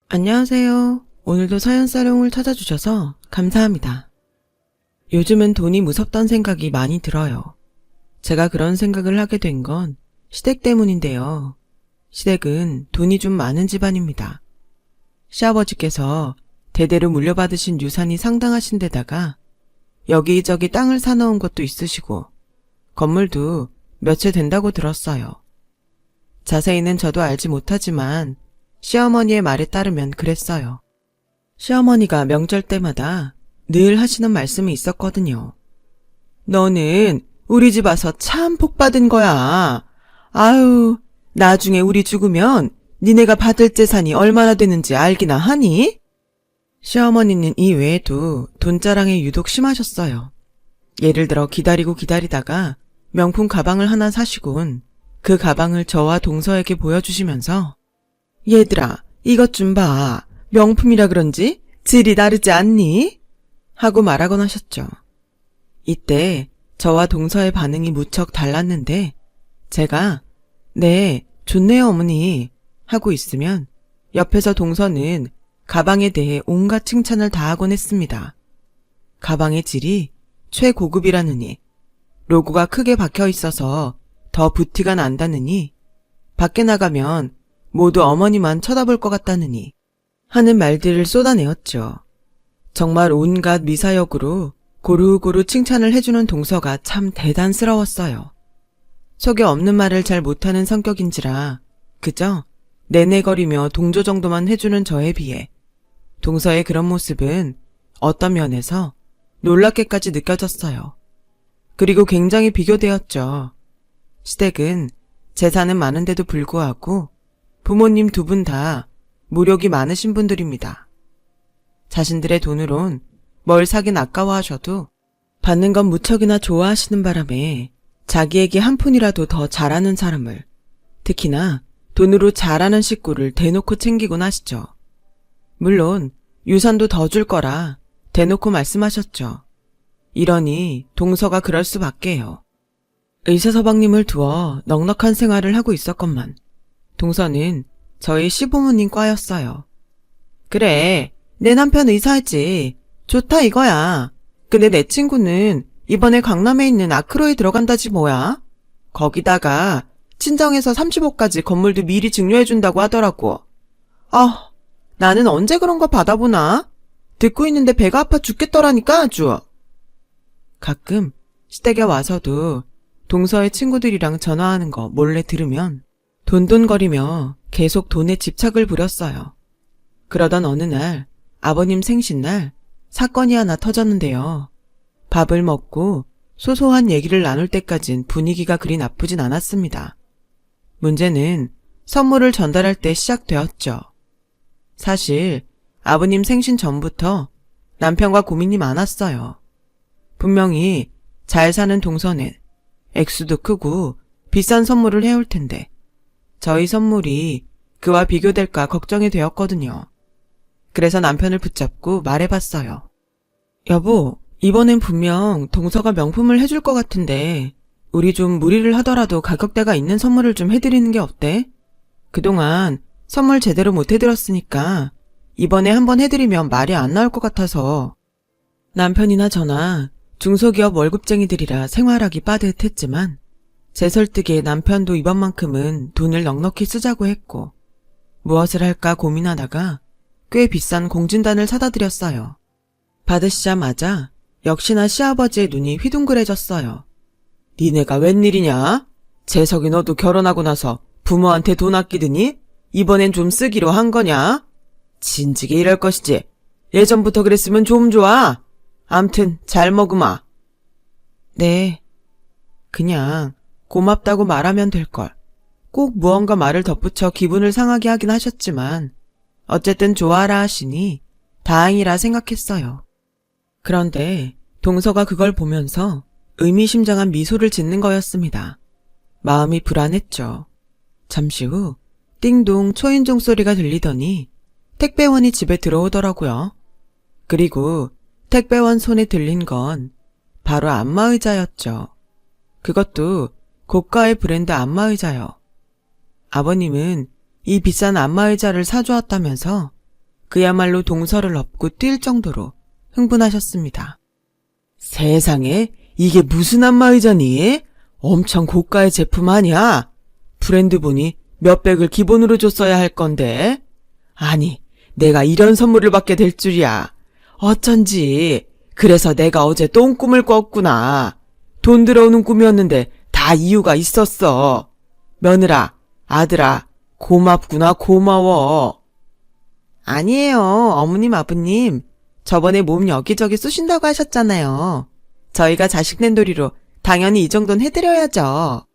안녕하세요. 오늘도 사연사롱을 찾아주셔서 감사합니다. 요즘은 돈이 무섭단 생각이 많이 들어요. 제가 그런 생각을 하게 된 건 시댁 때문인데요. 시댁은 돈이 좀 많은 집안입니다. 시아버지께서 대대로 물려받으신 유산이 상당하신 데다가 여기저기 땅을 사놓은 것도 있으시고 건물도 몇 채 된다고 들었어요. 자세히는 저도 알지 못하지만 시어머니의 말에 따르면 그랬어요. 시어머니가 명절 때마다 늘 하시는 말씀이 있었거든요. 너는 우리 집 와서 참 복 받은 거야. 아유, 나중에 우리 죽으면 니네가 받을 재산이 얼마나 되는지 알기나 하니? 시어머니는 이 외에도 돈자랑에 유독 심하셨어요. 예를 들어 기다리다가 명품 가방을 하나 사시곤 그 가방을 저와 동서에게 보여주시면서 얘들아, 이것 좀 봐. 명품이라 그런지 질이 다르지 않니? 하고 말하곤 하셨죠. 이때 저와 동서의 반응이 무척 달랐는데 제가 네, 좋네요 어머니 하고 있으면 옆에서 동서는 가방에 대해 온갖 칭찬을 다 하곤 했습니다. 가방의 질이 최고급이라느니, 로고가 크게 박혀 있어서 더 부티가 난다느니, 밖에 나가면 모두 어머니만 쳐다볼 것 같다느니 하는 말들을 쏟아내었죠. 정말 온갖 미사역으로 고루고루 칭찬을 해주는 동서가 참 대단스러웠어요. 속에 없는 말을 잘 못하는 성격인지라 그저 내내거리며 동조 정도만 해주는 저에 비해 동서의 그런 모습은 어떤 면에서 놀랍게까지 느껴졌어요. 그리고 굉장히 비교되었죠. 시댁은 재산은 많은데도 불구하고 부모님 두 분 다 무력이 많으신 분들입니다. 자신들의 돈으론 뭘 사긴 아까워하셔도 받는 건 무척이나 좋아하시는 바람에 자기에게 한 푼이라도 더 잘하는 사람을, 특히나 돈으로 잘하는 식구를 대놓고 챙기곤 하시죠. 물론 유산도 더 줄 거라 대놓고 말씀하셨죠. 이러니 동서가 그럴 수밖에요. 의사서방님을 두어 넉넉한 생활을 하고 있었건만 동서는 저희 시부모님 과였어요. 그래, 내 남편 의사했지. 좋다 이거야. 근데 내 친구는 이번에 강남에 있는 아크로에 들어간다지 뭐야. 거기다가 친정에서 30호까지 건물도 미리 증여해준다고 하더라고. 아, 나는 언제 그런 거 받아보나? 듣고 있는데 배가 아파 죽겠더라니까 아주. 가끔 시댁에 와서도 동서의 친구들이랑 전화하는 거 몰래 들으면 돈돈거리며 계속 돈에 집착을 부렸어요. 그러던 어느 날 아버님 생신날 사건이 하나 터졌는데요. 밥을 먹고 소소한 얘기를 나눌 때까진 분위기가 그리 나쁘진 않았습니다. 문제는 선물을 전달할 때 시작되었죠. 사실 아버님 생신 전부터 남편과 고민이 많았어요. 분명히 잘 사는 동서는 액수도 크고 비싼 선물을 해올 텐데 저희 선물이 그와 비교될까 걱정이 되었거든요. 그래서 남편을 붙잡고 말해봤어요. 여보, 이번엔 분명 동서가 명품을 해줄 것 같은데 우리 좀 무리를 하더라도 가격대가 있는 선물을 좀 해드리는 게 어때? 그동안 선물 제대로 못 해드렸으니까 이번에 한번 해드리면 말이 안 나올 것 같아서. 남편이나 저나 중소기업 월급쟁이들이라 생활하기 빠듯했지만 제 설득에 남편도 이번만큼은 돈을 넉넉히 쓰자고 했고 무엇을 할까 고민하다가 꽤 비싼 공진단을 사다 드렸어요. 받으시자마자 역시나 시아버지의 눈이 휘둥그레졌어요. 니네가 웬일이냐? 재석이 너도 결혼하고 나서 부모한테 돈 아끼더니 이번엔 좀 쓰기로 한 거냐? 진지게 이럴 것이지. 예전부터 그랬으면 좀 좋아. 암튼 잘 먹으마. 네. 그냥 고맙다고 말하면 될걸. 꼭 무언가 말을 덧붙여 기분을 상하게 하긴 하셨지만 어쨌든 좋아라 하시니 다행이라 생각했어요. 그런데 동서가 그걸 보면서 의미심장한 미소를 짓는 거였습니다. 마음이 불안했죠. 잠시 후 띵동 초인종 소리가 들리더니 택배원이 집에 들어오더라고요. 그리고 택배원 손에 들린 건 바로 안마의자였죠. 그것도 고가의 브랜드 안마의자요. 아버님은 이 비싼 안마의자를 사주었다면서 그야말로 동서를 업고 뛸 정도로 흥분하셨습니다. 세상에, 이게 무슨 안마의자니? 엄청 고가의 제품 아니야? 브랜드 보니 몇백을 기본으로 줬어야 할 건데. 아니, 내가 이런 선물을 받게 될 줄이야. 어쩐지. 그래서 내가 어제 똥꿈을 꿨구나. 돈 들어오는 꿈이었는데 다 이유가 있었어. 며느라, 아들아, 고맙구나, 고마워. 아니에요, 어머님, 아버님. 저번에 몸 여기저기 쑤신다고 하셨잖아요. 저희가 자식 낸돌이로 당연히 이 정도는 해드려야죠.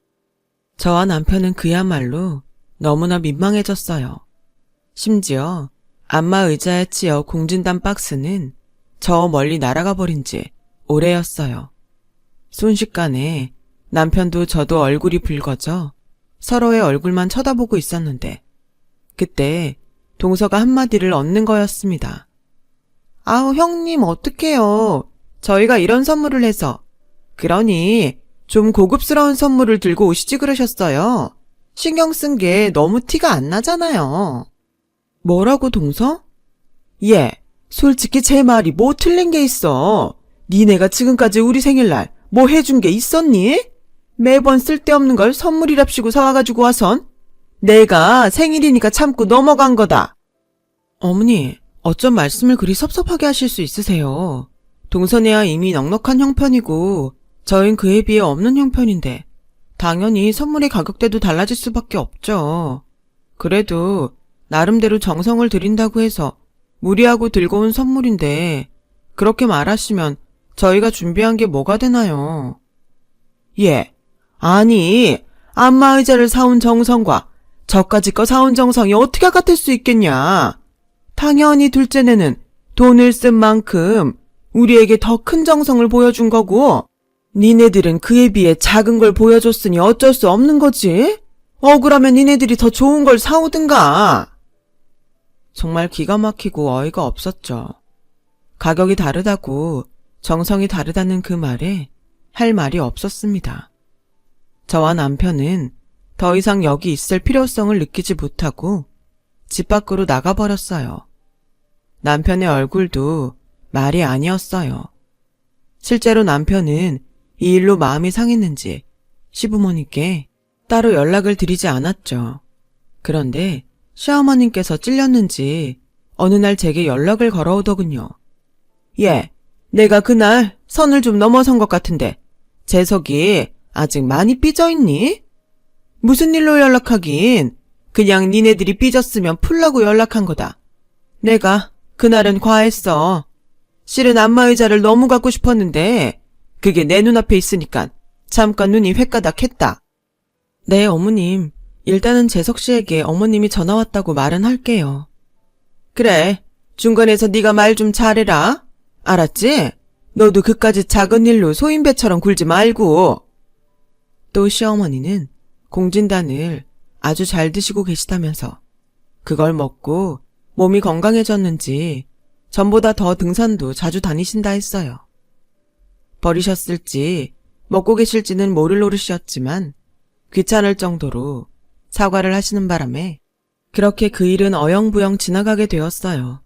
저와 남편은 그야말로 너무나 민망해졌어요. 심지어 안마 의자에 치여 공진단 박스는 저 멀리 날아가 버린 지 오래였어요. 순식간에 남편도 저도 얼굴이 붉어져 서로의 얼굴만 쳐다보고 있었는데 그때 동서가 한마디를 얻는 거였습니다. 아우, 형님 어떡해요. 저희가 이런 선물을 해서. 그러니 좀 고급스러운 선물을 들고 오시지 그러셨어요. 신경 쓴 게 너무 티가 안 나잖아요. 뭐라고, 동서? 예, 솔직히 제 말이 뭐 틀린 게 있어. 니네가 지금까지 우리 생일날 뭐 해준 게 있었니? 매번 쓸데없는 걸 선물이랍시고 사와가지고 와선 내가 생일이니까 참고 넘어간 거다. 어머니, 어쩜 말씀을 그리 섭섭하게 하실 수 있으세요. 동선이야 이미 넉넉한 형편이고 저흰 그에 비해 없는 형편인데 당연히 선물의 가격대도 달라질 수밖에 없죠. 그래도 나름대로 정성을 들인다고 해서 무리하고 들고 온 선물인데 그렇게 말하시면 저희가 준비한 게 뭐가 되나요? 예, 아니 안마의자를 사온 정성과 저까지 거 사온 정성이 어떻게 같을 수 있겠냐. 당연히 둘째네는 돈을 쓴 만큼 우리에게 더 큰 정성을 보여준 거고 니네들은 그에 비해 작은 걸 보여줬으니 어쩔 수 없는 거지. 억울하면 니네들이 더 좋은 걸 사오든가. 정말 기가 막히고 어이가 없었죠. 가격이 다르다고 정성이 다르다는 그 말에 할 말이 없었습니다. 저와 남편은 더 이상 여기 있을 필요성을 느끼지 못하고 집 밖으로 나가버렸어요. 남편의 얼굴도 말이 아니었어요. 실제로 남편은 이 일로 마음이 상했는지 시부모님께 따로 연락을 드리지 않았죠. 그런데 시어머님께서 찔렸는지 어느 날 제게 연락을 걸어오더군요. 예, 내가 그날 선을 좀 넘어선 것 같은데 재석이 아직 많이 삐져있니? 무슨 일로 연락하긴 그냥 니네들이 삐졌으면 풀라고 연락한 거다. 내가 그날은 과했어. 실은 안마의자를 너무 갖고 싶었는데 그게 내 눈앞에 있으니까 잠깐 눈이 횟가닥했다. 네, 어머님. 일단은 재석 씨에게 어머님이 전화 왔다고 말은 할게요. 그래, 중간에서 네가 말 좀 잘해라. 알았지? 너도 그까짓 작은 일로 소인배처럼 굴지 말고. 또 시어머니는 공진단을 아주 잘 드시고 계시다면서 그걸 먹고 몸이 건강해졌는지 전보다 더 등산도 자주 다니신다 했어요. 버리셨을지 먹고 계실지는 모를 노릇이었지만 귀찮을 정도로 사과를 하시는 바람에 그렇게 그 일은 어영부영 지나가게 되었어요.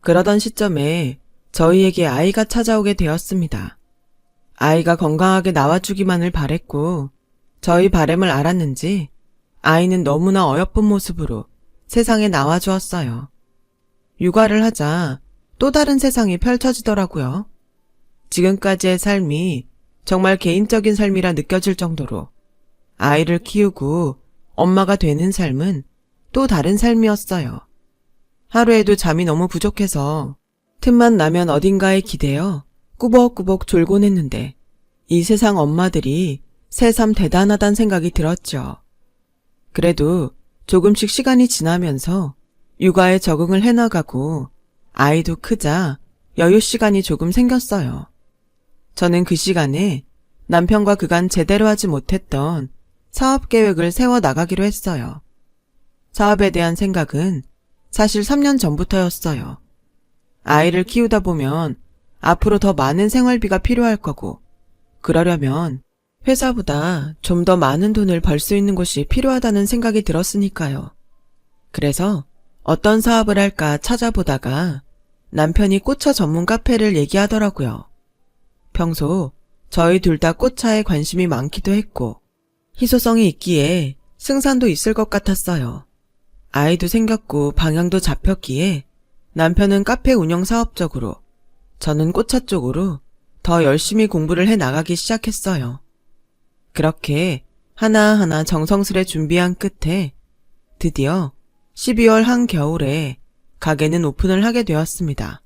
그러던 시점에 저희에게 아이가 찾아오게 되었습니다. 아이가 건강하게 나와주기만을 바랬고 저희 바람을 알았는지 아이는 너무나 어여쁜 모습으로 세상에 나와주었어요. 육아를 하자 또 다른 세상이 펼쳐지더라고요. 지금까지의 삶이 정말 개인적인 삶이라 느껴질 정도로 아이를 키우고 엄마가 되는 삶은 또 다른 삶이었어요. 하루에도 잠이 너무 부족해서 틈만 나면 어딘가에 기대어 꾸벅꾸벅 졸곤 했는데 이 세상 엄마들이 새삼 대단하단 생각이 들었죠. 그래도 조금씩 시간이 지나면서 육아에 적응을 해나가고 아이도 크자 여유 시간이 조금 생겼어요. 저는 그 시간에 남편과 그간 제대로 하지 못했던 사업 계획을 세워 나가기로 했어요. 사업에 대한 생각은 사실 3년 전부터였어요. 아이를 키우다 보면 앞으로 더 많은 생활비가 필요할 거고 그러려면 회사보다 좀 더 많은 돈을 벌 수 있는 곳이 필요하다는 생각이 들었으니까요. 그래서 어떤 사업을 할까 찾아보다가 남편이 꽃차 전문 카페를 얘기하더라고요. 평소 저희 둘 다 꽃차에 관심이 많기도 했고 희소성이 있기에 승산도 있을 것 같았어요. 아이도 생겼고 방향도 잡혔기에 남편은 카페 운영 사업 쪽으로, 저는 꽃차 쪽으로 더 열심히 공부를 해 나가기 시작했어요. 그렇게 하나하나 정성스레 준비한 끝에 드디어 12월 한겨울에 가게는 오픈을 하게 되었습니다.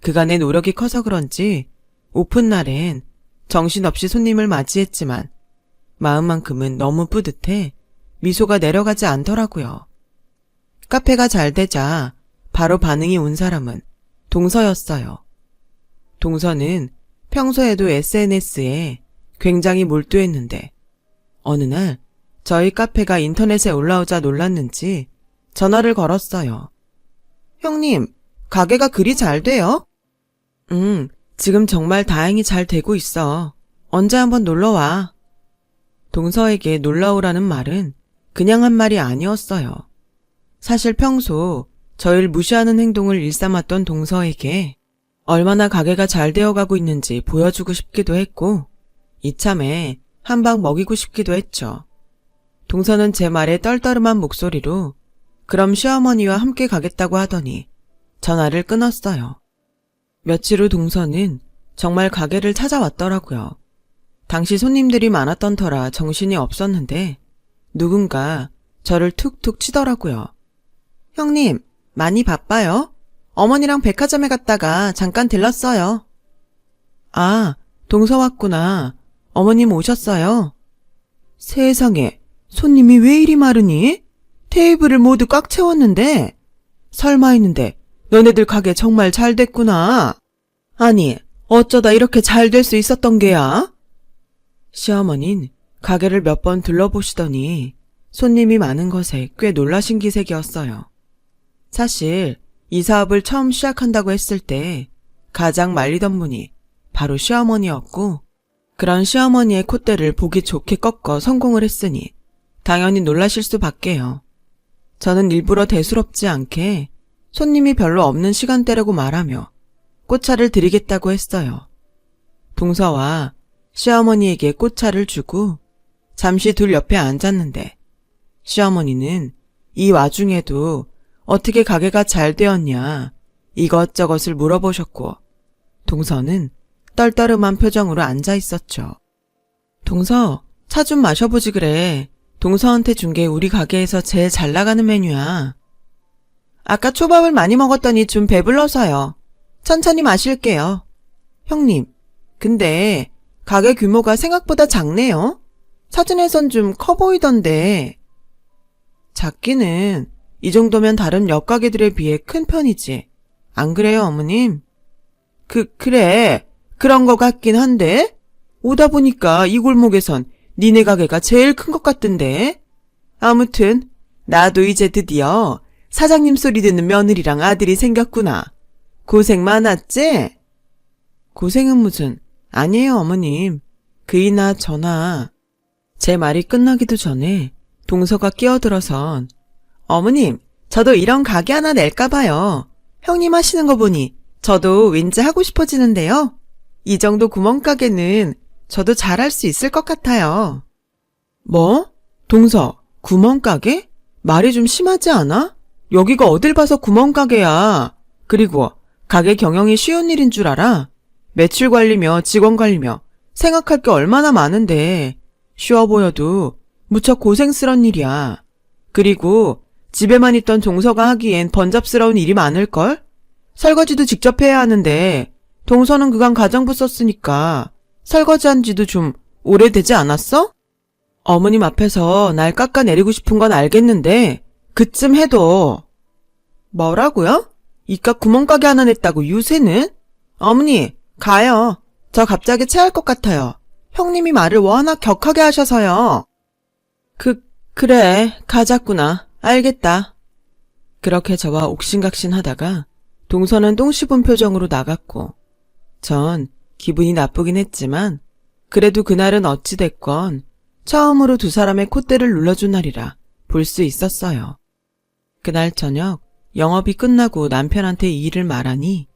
그간의 노력이 커서 그런지 오픈 날엔 정신없이 손님을 맞이했지만 마음만큼은 너무 뿌듯해 미소가 내려가지 않더라고요. 카페가 잘 되자 바로 반응이 온 사람은 동서였어요. 동서는 평소에도 SNS에 굉장히 몰두했는데 어느 날 저희 카페가 인터넷에 올라오자 놀랐는지 전화를 걸었어요. 형님, 가게가 그리 잘 돼요? 지금 정말 다행히 잘 되고 있어. 언제 한번 놀러와. 동서에게 놀러오라는 말은 그냥 한 말이 아니었어요. 사실 평소 저를 무시하는 행동을 일삼았던 동서에게 얼마나 가게가 잘 되어가고 있는지 보여주고 싶기도 했고 이참에 한 방 먹이고 싶기도 했죠. 동서는 제 말에 떨떠름한 목소리로 그럼 시어머니와 함께 가겠다고 하더니 전화를 끊었어요. 며칠 후 동서는 정말 가게를 찾아왔더라고요. 당시 손님들이 많았던 터라 정신이 없었는데 누군가 저를 툭툭 치더라고요. 형님, 많이 바빠요? 어머니랑 백화점에 갔다가 잠깐 들렀어요. 아, 동서 왔구나. 어머님 오셨어요? 세상에, 손님이 왜 이리 마르니? 테이블을 모두 꽉 채웠는데? 설마 했는데 너네들 가게 정말 잘 됐구나. 아니, 어쩌다 이렇게 잘 될 수 있었던 게야? 시어머니는 가게를 몇 번 둘러보시더니 손님이 많은 것에 꽤 놀라신 기색이었어요. 사실 이 사업을 처음 시작한다고 했을 때 가장 말리던 분이 바로 시어머니였고 그런 시어머니의 콧대를 보기 좋게 꺾어 성공을 했으니 당연히 놀라실 수밖에요. 저는 일부러 대수롭지 않게 손님이 별로 없는 시간대라고 말하며 꽃차를 드리겠다고 했어요. 동서와 시어머니에게 꽃차를 주고 잠시 둘 옆에 앉았는데 시어머니는 이 와중에도 어떻게 가게가 잘 되었냐 이것저것을 물어보셨고 동서는 떨떠름한 표정으로 앉아 있었죠. 동서, 차 좀 마셔보지 그래. 동서한테 준 게 우리 가게에서 제일 잘 나가는 메뉴야. 아까 초밥을 많이 먹었더니 좀 배불러서요. 천천히 마실게요. 형님, 근데 가게 규모가 생각보다 작네요. 사진에선 좀 커 보이던데. 작기는 이 정도면 다른 옆가게들에 비해 큰 편이지. 안 그래요, 어머님? 그래. 그런 거 같긴 한데. 오다 보니까 이 골목에선 니네 가게가 제일 큰 것 같던데. 아무튼 나도 이제 드디어 사장님 소리 듣는 며느리랑 아들이 생겼구나. 고생 많았지? 고생은 무슨. 아니에요, 어머님. 그이나 저나. 제 말이 끝나기도 전에 동서가 끼어들어선 어머님, 저도 이런 가게 하나 낼까 봐요. 형님 하시는 거 보니 저도 왠지 하고 싶어지는데요. 이 정도 구멍가게는 저도 잘할 수 있을 것 같아요. 뭐? 동서, 구멍가게? 말이 좀 심하지 않아? 여기가 어딜 봐서 구멍가게야. 그리고 가게 경영이 쉬운 일인 줄 알아? 매출 관리며 직원 관리며 생각할 게 얼마나 많은데 쉬워 보여도 무척 고생스러운 일이야. 그리고 집에만 있던 동서가 하기엔 번잡스러운 일이 많을걸? 설거지도 직접 해야 하는데 동서는 그간 가정부 썼으니까 설거지한 지도 좀 오래되지 않았어? 어머님 앞에서 날 깎아내리고 싶은 건 알겠는데 그쯤 해도. 뭐라고요? 이깟 구멍가게 하나 냈다고 유세는? 어머니, 가요. 저 갑자기 체할 것 같아요. 형님이 말을 워낙 격하게 하셔서요. 그래, 가자꾸나. 알겠다. 그렇게 저와 옥신각신 하다가 동서는 똥 씹은 표정으로 나갔고 전 기분이 나쁘긴 했지만 그래도 그날은 어찌됐건 처음으로 두 사람의 콧대를 눌러준 날이라 볼 수 있었어요. 그날 저녁 영업이 끝나고 남편한테 이 일을 말하니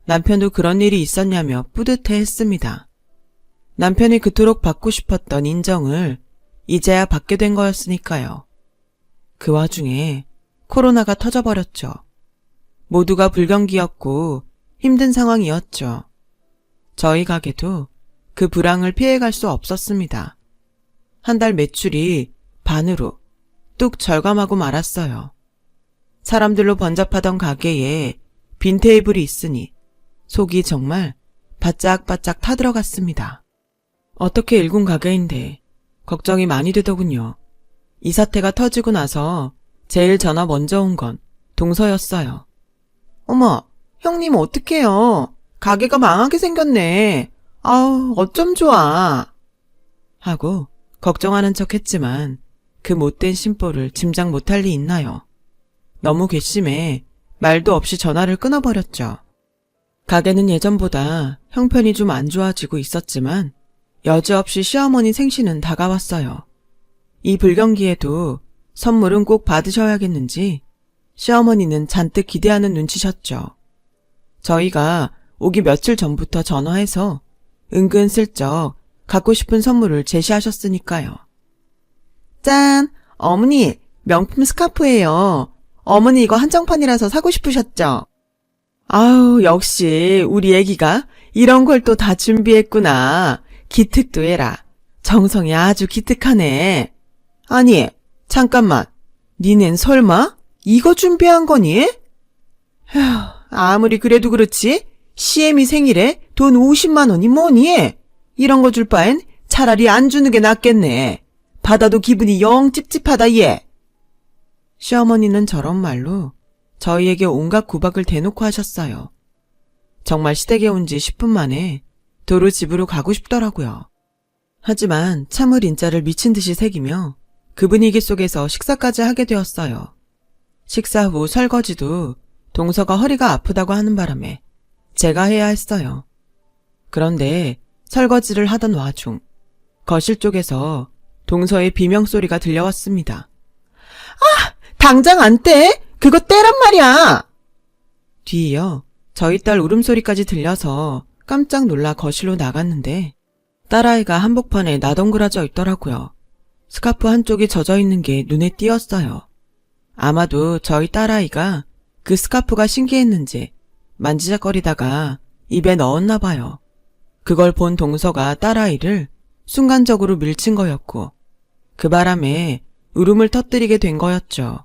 남편도 그런 일이 있었냐며 뿌듯해했습니다. 남편이 그토록 받고 싶었던 인정을 이제야 받게 된 거였으니까요. 그 와중에 코로나가 터져버렸죠. 모두가 불경기였고 힘든 상황이었죠. 저희 가게도 그 불황을 피해갈 수 없었습니다. 한 달 매출이 반으로 뚝 절감하고 말았어요. 사람들로 번잡하던 가게에 빈 테이블이 있으니 속이 정말 바짝바짝 타들어갔습니다. 어떻게 일군 가게인데 걱정이 많이 되더군요. 이 사태가 터지고 나서 제일 전화 먼저 온 건 동서였어요. 어머, 형님 어떡해요. 가게가 망하게 생겼네. 아우, 어쩜 좋아. 하고 걱정하는 척 했지만 그 못된 심보를 짐작 못할 리 있나요. 너무 괘씸해 말도 없이 전화를 끊어버렸죠. 가게는 예전보다 형편이 좀 안 좋아지고 있었지만 여지없이 시어머니 생신은 다가왔어요. 이 불경기에도 선물은 꼭 받으셔야겠는지 시어머니는 잔뜩 기대하는 눈치셨죠. 저희가 오기 며칠 전부터 전화해서 은근슬쩍 갖고 싶은 선물을 제시하셨으니까요. 짠! 어머니, 명품 스카프예요. 어머니 이거 한정판이라서 사고 싶으셨죠? 아우, 역시 우리 애기가 이런 걸 또 다 준비했구나. 기특도 해라. 정성이 아주 기특하네. 아니, 잠깐만. 니넨 설마 이거 준비한 거니? 휴, 아무리 그래도 그렇지. 시애미 생일에 돈 50만 원이 뭐니? 이런 거 줄 바엔 차라리 안 주는 게 낫겠네. 받아도 기분이 영 찝찝하다 얘. 시어머니는 저런 말로 저희에게 온갖 구박을 대놓고 하셨어요. 정말 시댁에 온 지 10분 만에 도로 집으로 가고 싶더라고요. 하지만 참을 인자를 미친 듯이 새기며 그 분위기 속에서 식사까지 하게 되었어요. 식사 후 설거지도 동서가 허리가 아프다고 하는 바람에 제가 해야 했어요. 그런데 설거지를 하던 와중 거실 쪽에서 동서의 비명소리가 들려왔습니다. 아! 당장 안 떼! 그거 떼란 말이야! 뒤이어 저희 딸 울음소리까지 들려서 깜짝 놀라 거실로 나갔는데 딸아이가 한복판에 나덩그러져 있더라고요. 스카프 한쪽이 젖어 있는 게 눈에 띄었어요. 아마도 저희 딸아이가 그 스카프가 신기했는지 만지작거리다가 입에 넣었나 봐요. 그걸 본 동서가 딸아이를 순간적으로 밀친 거였고 그 바람에 울음을 터뜨리게 된 거였죠.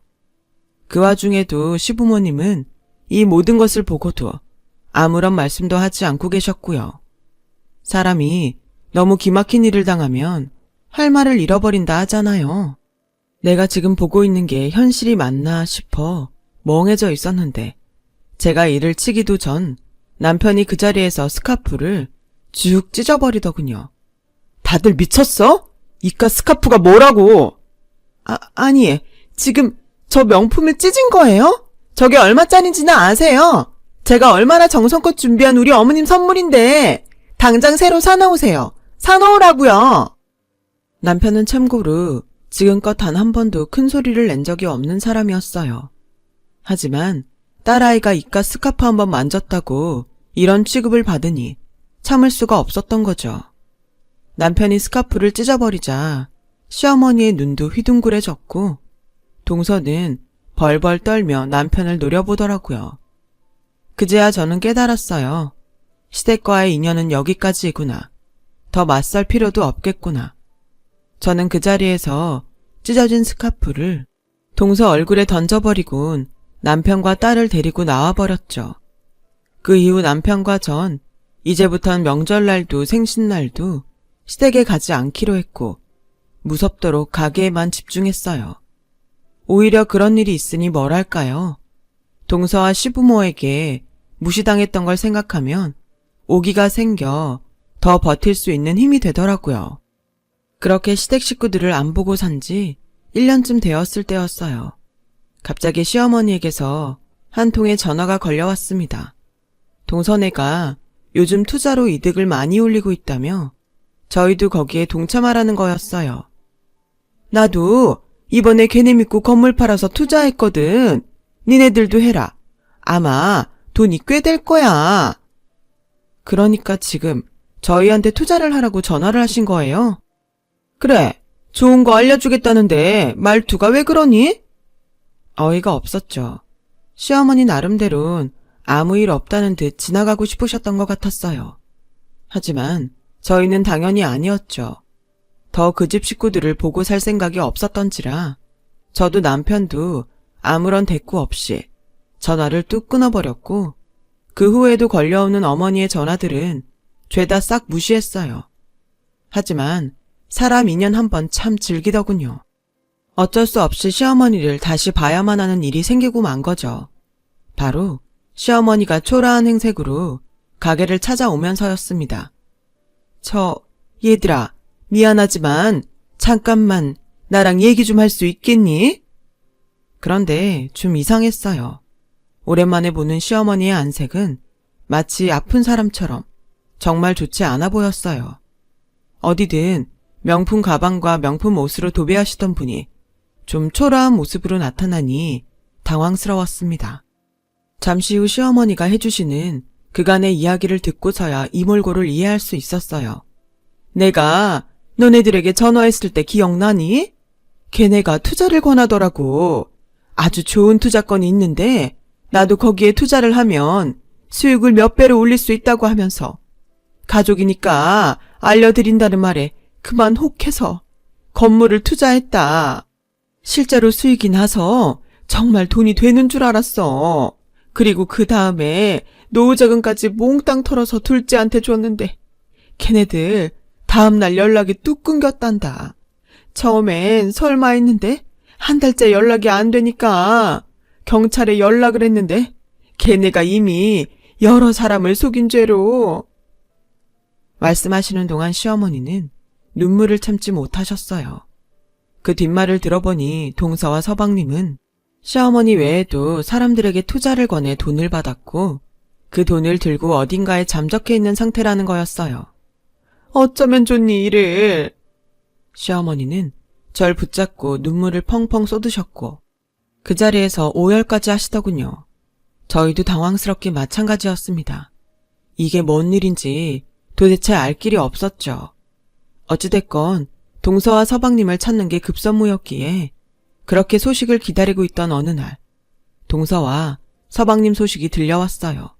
그 와중에도 시부모님은 이 모든 것을 보고도 아무런 말씀도 하지 않고 계셨고요. 사람이 너무 기막힌 일을 당하면 할 말을 잃어버린다 하잖아요. 내가 지금 보고 있는 게 현실이 맞나 싶어 멍해져 있었는데 제가 일을 치기도 전 남편이 그 자리에서 스카프를 쭉 찢어버리더군요. 다들 미쳤어? 이깟 스카프가 뭐라고? 아니, 지금 저 명품을 찢은 거예요? 저게 얼마짜린지는 아세요? 제가 얼마나 정성껏 준비한 우리 어머님 선물인데 당장 새로 사놓으세요. 사놓으라고요. 남편은 참고로 지금껏 단 한 번도 큰 소리를 낸 적이 없는 사람이었어요. 하지만 딸아이가 이깟 스카프 한번 만졌다고 이런 취급을 받으니 참을 수가 없었던 거죠. 남편이 스카프를 찢어버리자 시어머니의 눈도 휘둥그레졌고 동서는 벌벌 떨며 남편을 노려보더라고요. 그제야 저는 깨달았어요. 시댁과의 인연은 여기까지이구나. 더 맞설 필요도 없겠구나. 저는 그 자리에서 찢어진 스카프를 동서 얼굴에 던져버리곤 남편과 딸을 데리고 나와버렸죠. 그 이후 남편과 전 이제부턴 명절날도 생신날도 시댁에 가지 않기로 했고 무섭도록 가게에만 집중했어요. 오히려 그런 일이 있으니 뭘 할까요? 동서와 시부모에게 무시당했던 걸 생각하면 오기가 생겨 더 버틸 수 있는 힘이 되더라고요. 그렇게 시댁 식구들을 안 보고 산 지 1년쯤 되었을 때였어요. 갑자기 시어머니에게서 한 통의 전화가 걸려왔습니다. 동서네가 요즘 투자로 이득을 많이 올리고 있다며 저희도 거기에 동참하라는 거였어요. 나도 이번에 걔네 믿고 건물 팔아서 투자했거든. 니네들도 해라. 아마 돈이 꽤 될 거야. 그러니까 지금 저희한테 투자를 하라고 전화를 하신 거예요? 그래, 좋은 거 알려주겠다는데 말투가 왜 그러니? 어이가 없었죠. 시어머니 나름대로는 아무 일 없다는 듯 지나가고 싶으셨던 것 같았어요. 하지만 저희는 당연히 아니었죠. 더 그 집 식구들을 보고 살 생각이 없었던지라 저도 남편도 아무런 대꾸 없이 전화를 뚝 끊어버렸고 그 후에도 걸려오는 어머니의 전화들은 죄다 싹 무시했어요. 하지만 사람 인연 한번 참 즐기더군요. 어쩔 수 없이 시어머니를 다시 봐야만 하는 일이 생기고 만 거죠. 바로 시어머니가 초라한 행색으로 가게를 찾아오면서였습니다. 얘들아, 미안하지만 잠깐만 나랑 얘기 좀 할 수 있겠니? 그런데 좀 이상했어요. 오랜만에 보는 시어머니의 안색은 마치 아픈 사람처럼 정말 좋지 않아 보였어요. 어디든 명품 가방과 명품 옷으로 도배하시던 분이 좀 초라한 모습으로 나타나니 당황스러웠습니다. 잠시 후 시어머니가 해주시는 그간의 이야기를 듣고서야 이몰고를 이해할 수 있었어요. 내가 너네들에게 전화했을 때 기억나니? 걔네가 투자를 권하더라고. 아주 좋은 투자건이 있는데 나도 거기에 투자를 하면 수익을 몇 배로 올릴 수 있다고 하면서 가족이니까 알려드린다는 말에 그만 혹해서 건물을 투자했다. 실제로 수익이 나서 정말 돈이 되는 줄 알았어. 그리고 그 다음에 노후자금까지 몽땅 털어서 둘째한테 줬는데 걔네들 다음날 연락이 뚝 끊겼단다. 처음엔 설마 했는데 한 달째 연락이 안 되니까 경찰에 연락을 했는데 걔네가 이미 여러 사람을 속인 죄로. 말씀하시는 동안 시어머니는 눈물을 참지 못하셨어요. 그 뒷말을 들어보니 동서와 서방님은 시어머니 외에도 사람들에게 투자를 권해 돈을 받았고 그 돈을 들고 어딘가에 잠적해 있는 상태라는 거였어요. 어쩌면 좋니 이를. 시어머니는 절 붙잡고 눈물을 펑펑 쏟으셨고 그 자리에서 오열까지 하시더군요. 저희도 당황스럽게 마찬가지였습니다. 이게 뭔 일인지 도대체 알 길이 없었죠. 어찌됐건 동서와 서방님을 찾는 게 급선무였기에 그렇게 소식을 기다리고 있던 어느 날 동서와 서방님 소식이 들려왔어요.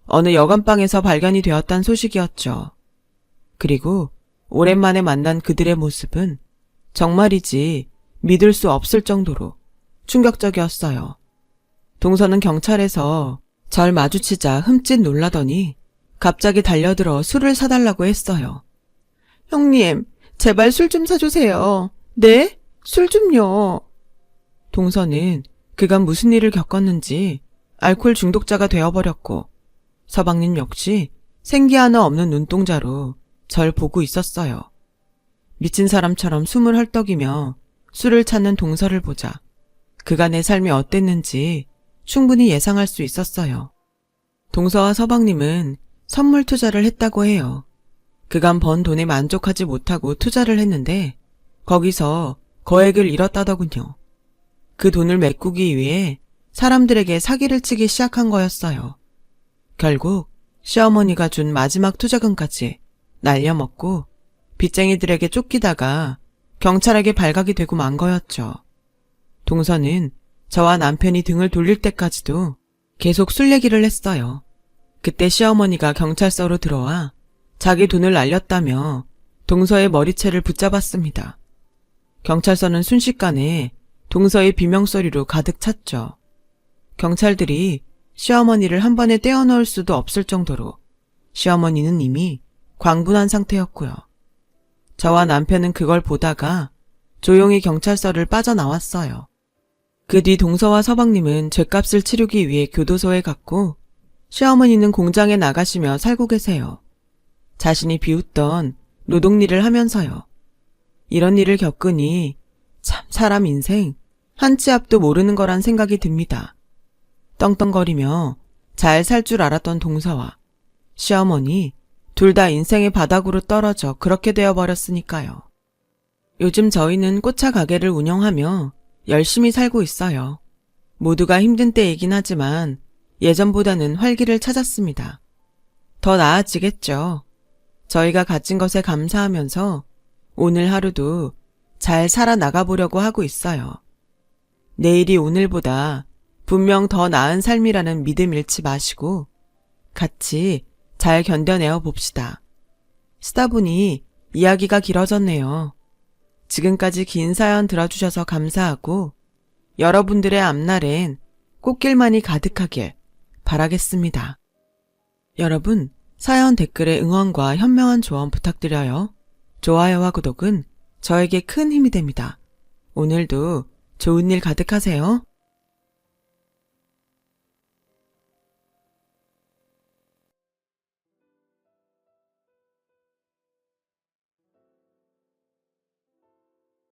어느 여관방에서 발견이 되었단 소식이었죠. 그리고 오랜만에 만난 그들의 모습은 정말이지 믿을 수 없을 정도로 충격적이었어요. 동서는 경찰에서 절 마주치자 흠칫 놀라더니 갑자기 달려들어 술을 사달라고 했어요. 형님, 제발 술 좀 사주세요. 네? 술 좀요. 동서는 그간 무슨 일을 겪었는지 알코올 중독자가 되어버렸고 서방님 역시 생기 하나 없는 눈동자로 절 보고 있었어요. 미친 사람처럼 숨을 헐떡이며 술을 찾는 동서를 보자 그간의 삶이 어땠는지 충분히 예상할 수 있었어요. 동서와 서방님은 선물 투자를 했다고 해요. 그간 번 돈에 만족하지 못하고 투자를 했는데 거기서 거액을 잃었다더군요. 그 돈을 메꾸기 위해 사람들에게 사기를 치기 시작한 거였어요. 결국 시어머니가 준 마지막 투자금까지 날려먹고 빚쟁이들에게 쫓기다가 경찰에게 발각이 되고 만 거였죠. 동서는 저와 남편이 등을 돌릴 때까지도 계속 술 얘기를 했어요. 그때 시어머니가 경찰서로 들어와 자기 돈을 날렸다며 동서의 머리채를 붙잡았습니다. 경찰서는 순식간에 동서의 비명소리로 가득 찼죠. 경찰들이 시어머니를 한 번에 떼어놓을 수도 없을 정도로 시어머니는 이미 광분한 상태였고요. 저와 남편은 그걸 보다가 조용히 경찰서를 빠져나왔어요. 그 뒤 동서와 서방님은 죗값을 치르기 위해 교도소에 갔고 시어머니는 공장에 나가시며 살고 계세요. 자신이 비웃던 노동일을 하면서요. 이런 일을 겪으니 참 사람 인생 한 치 앞도 모르는 거란 생각이 듭니다. 떵떵거리며 잘 살 줄 알았던 동서와 시어머니 둘 다 인생의 바닥으로 떨어져 그렇게 되어버렸으니까요. 요즘 저희는 꽃차 가게를 운영하며 열심히 살고 있어요. 모두가 힘든 때이긴 하지만 예전보다는 활기를 찾았습니다. 더 나아지겠죠. 저희가 가진 것에 감사하면서 오늘 하루도 잘 살아나가 보려고 하고 있어요. 내일이 오늘보다 분명 더 나은 삶이라는 믿음 잃지 마시고 같이 잘 견뎌내어 봅시다. 쓰다 보니 이야기가 길어졌네요. 지금까지 긴 사연 들어주셔서 감사하고 여러분들의 앞날엔 꽃길만이 가득하길 바라겠습니다. 여러분, 사연 댓글에 응원과 현명한 조언 부탁드려요. 좋아요와 구독은 저에게 큰 힘이 됩니다. 오늘도 좋은 일 가득하세요.